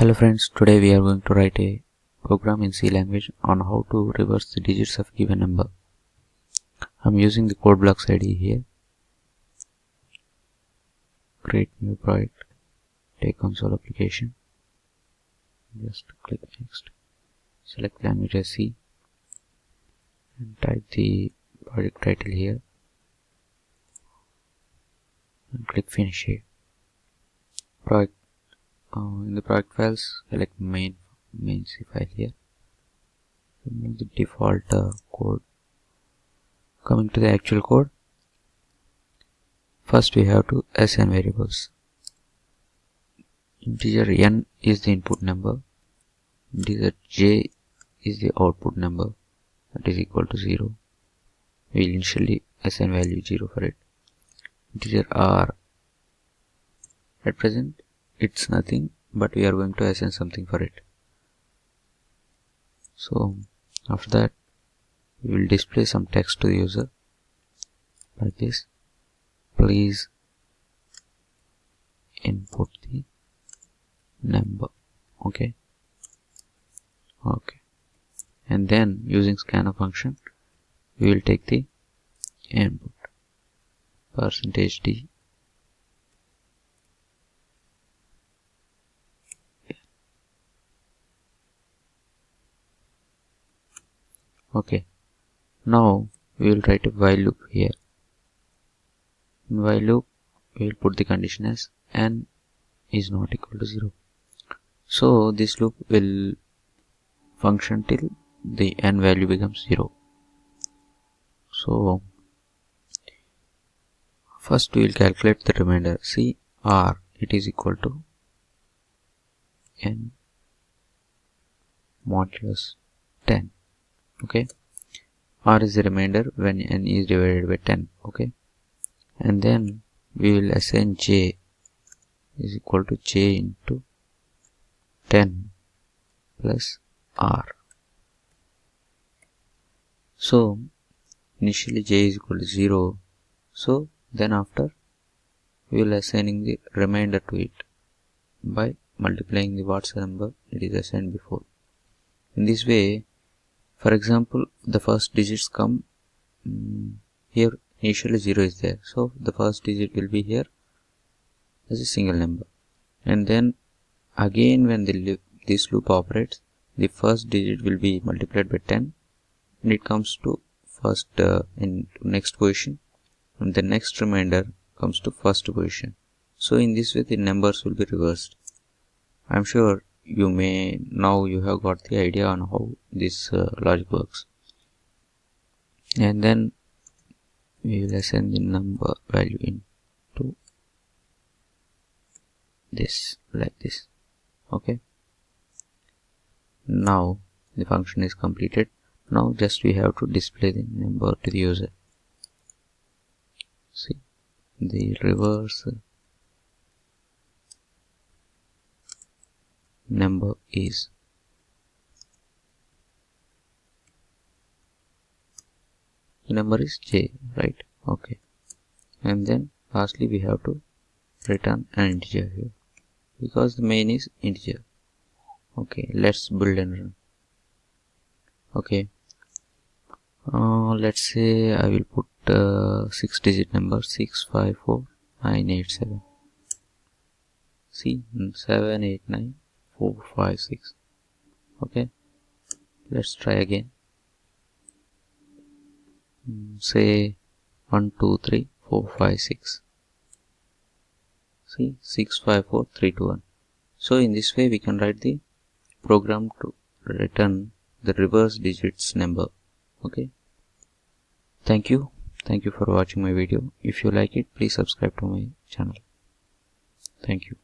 Hello friends, today we are going to write a program in C language on how to reverse the digits of a given number. I'm using the code blocks ID here. Create new project, take console application, just click next, select language as C and type the project title here and click finish here. In the project files, select main C file here. Remove the default code. Coming to the actual code, first we have to assign variables. Integer n is the input number, integer j is the output number, that is equal to 0. We will initially assign value 0 for it. Integer r, at present it's nothing, but we are going to assign something for it. So after that we will display some text to the user like this: please input the number. Okay, and then using scanf function we will take the input %d . Okay, now we will write a while loop here. In while loop we will put the condition as n is not equal to 0. So this loop will function till the n value becomes 0. So first we will calculate the remainder. See, r, it is equal to n modulus 10. Okay, r is the remainder when n is divided by 10. Okay, and then we will assign j is equal to j into 10 plus r. So initially j is equal to 0, so then after we will assigning the remainder to it by multiplying the what's the number it is assigned before. In this way, for example, the first digits come here. Initially 0 is there, so the first digit will be here as a single number, and then again when this loop operates, the first digit will be multiplied by 10 and it comes to first in next position, and the next remainder comes to first position. So in this way the numbers will be reversed. I'm sure you have got the idea on how this logic works. And then we will assign the number value into this like this. Okay, now the function is completed. Now just we have to display the number to the user. See, the reverse number is j, right? Okay, and then lastly we have to return an integer here because the main is integer. Okay, let's build and run. Okay, let's say I will put 6-digit number 654987. See, 789456. Okay, let's try again. Say 123456. See, 654321. So in this way we can write the program to return the reverse digits number. Okay, thank you for watching my video. If you like it, please subscribe to my channel. Thank you.